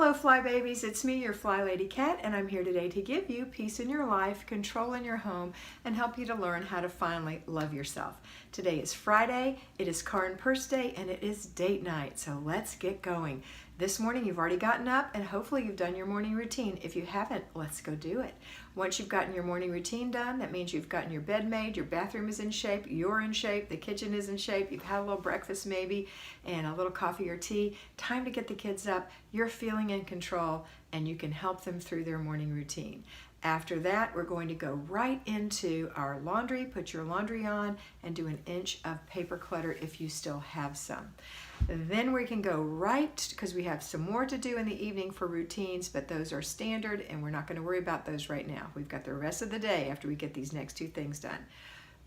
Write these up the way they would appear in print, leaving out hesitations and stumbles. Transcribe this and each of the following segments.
Hello Fly Babies, it's me, your FlyLady Kat, and I'm here today to give you peace in your life, control in your home, and help you to learn how to finally love yourself. Today is Friday, it is car and purse day, and it is date night, so let's get going. This morning you've already gotten up and hopefully you've done your morning routine. If you haven't, let's go do it. Once you've gotten your morning routine done, that means you've gotten your bed made, your bathroom is in shape, you're in shape, the kitchen is in shape, you've had a little breakfast maybe, and a little coffee or tea. Time to get the kids up, you're feeling in control, and you can help them through their morning routine. After that, we're going to go right into our laundry, put your laundry on, and do an inch of paper clutter if you still have some. Then we can go right, because we have some more to do in the evening for routines, but those are standard and we're not going to worry about those right now. We've got the rest of the day after we get these next two things done.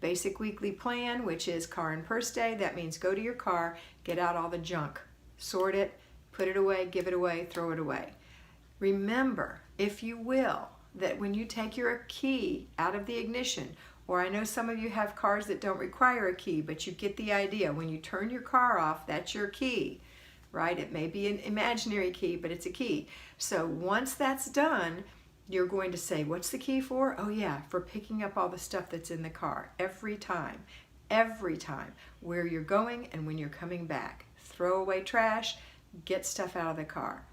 Basic weekly plan, which is car and purse day. That means go to your car, get out all the junk, sort it, put it away, give it away, throw it away. Remember, if you will, that when you take your key out of the ignition, or I know some of you have cars that don't require a key, but you get the idea. When you turn your car off, that's your key, right? It may be an imaginary key, but it's a key. So once that's done, you're going to say, what's the key for? Oh yeah, for picking up all the stuff that's in the car every time, where you're going and when you're coming back. Throw away trash, get stuff out of the car.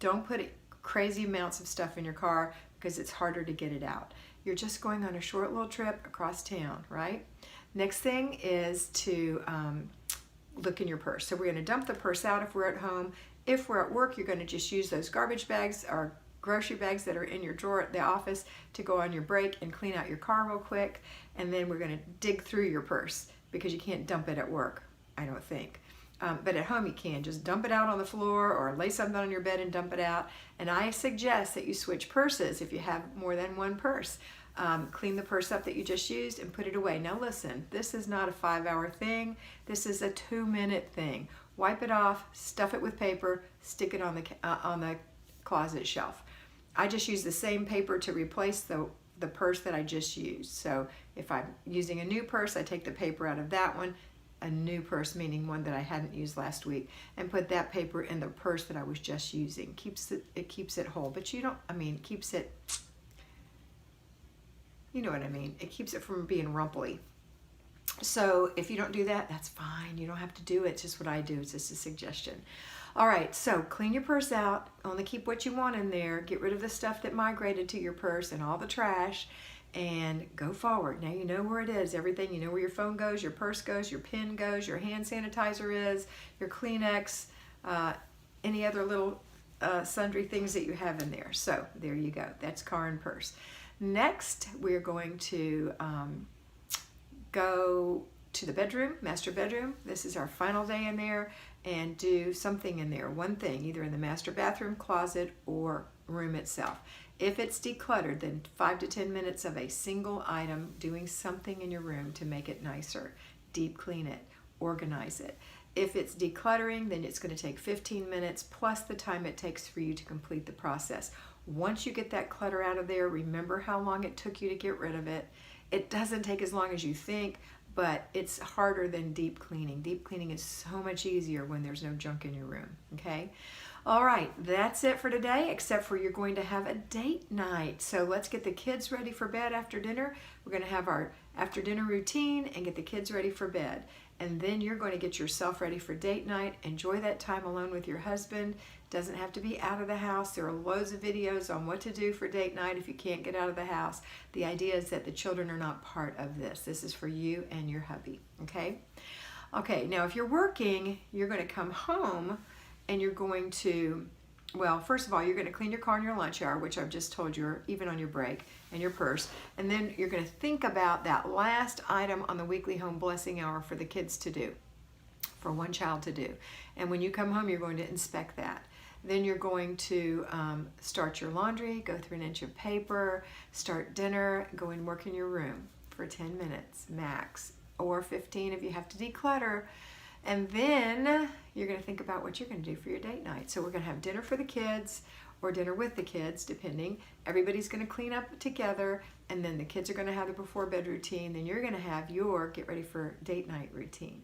Don't put crazy amounts of stuff in your car because it's harder to get it out. You're just going on a short little trip across town, right? Next thing is to look in your purse. So we're going to dump the purse out if we're at home. If we're at work, you're going to just use those garbage bags or grocery bags that are in your drawer at the office to go on your break and clean out your car real quick. And then we're going to dig through your purse because you can't dump it at work, I don't think. But at home you can. Just dump it out on the floor or lay something on your bed and dump it out. And I suggest that you switch purses if you have more than one purse. Clean the purse up that you just used and put it away. Now listen, this is not a 5-hour thing. This is a 2-minute thing. Wipe it off, stuff it with paper, stick it on the closet shelf. I just use the same paper to replace the purse that I just used. So if I'm using a new purse, I take the paper out of that one, a new purse, meaning one that I hadn't used last week, and put that paper in the purse that I was just using. It keeps it whole, but keeps it, you know what I mean. It keeps it from being rumply. So if you don't do that, that's fine. You don't have to do it. It's just what I do. It's just a suggestion. All right, so clean your purse out. Only keep what you want in there. Get rid of the stuff that migrated to your purse and all the trash, and go forward. Now you know where it is, everything. You know where your phone goes, your purse goes, your pen goes, your hand sanitizer is, your Kleenex, any other little sundry things that you have in there. So there you go. That's car and purse. Next, we're going to go to the bedroom, master bedroom. This is our final day in there, and do something in there, one thing, either in the master bathroom, closet, or room itself. If it's decluttered, then 5 to 10 minutes of a single item, doing something in your room to make it nicer. Deep clean it, organize it. If it's decluttering, then it's going to take 15 minutes plus the time it takes for you to complete the process. Once you get that clutter out of there, remember how long it took you to get rid of it. It doesn't take as long as you think, but it's harder than deep cleaning. Deep cleaning is so much easier when there's no junk in your room, okay? All right, that's it for today, except for you're going to have a date night. So let's get the kids ready for bed after dinner. We're going to have our after dinner routine and get the kids ready for bed. And then you're going to get yourself ready for date night. Enjoy that time alone with your husband. Doesn't have to be out of the house. There are loads of videos on what to do for date night if you can't get out of the house. The idea is that the children are not part of this. This is for you and your hubby, okay? Okay, now if you're working, you're going to come home and you're going to, well, first of all, you're going to clean your car in your lunch hour, which I've just told you, even on your break, and your purse. And then you're going to think about that last item on the weekly home blessing hour for the kids to do, for one child to do. And when you come home, you're going to inspect that. Then you're going to start your laundry, go through an inch of paper, start dinner, go and work in your room for 10 minutes max, or 15 if you have to declutter. And then you're going to think about what you're going to do for your date night. So we're going to have dinner for the kids or dinner with the kids, depending. Everybody's going to clean up together, and then the kids are going to have the before bed routine. Then you're going to have your get ready for date night routine.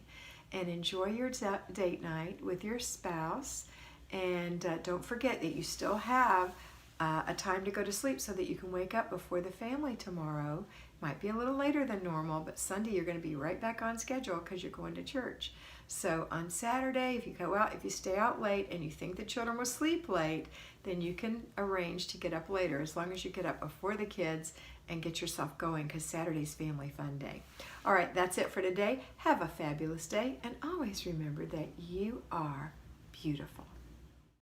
And enjoy your date night with your spouse And don't forget that you still have a time to go to sleep so that you can wake up before the family tomorrow. Might be a little later than normal, but Sunday you're going to be right back on schedule because you're going to church. So on Saturday, if you go out, if you stay out late and you think the children will sleep late, then you can arrange to get up later, as long as you get up before the kids and get yourself going, because Saturday's Family Fun Day. All right, that's it for today. Have a fabulous day, and always remember that you are beautiful.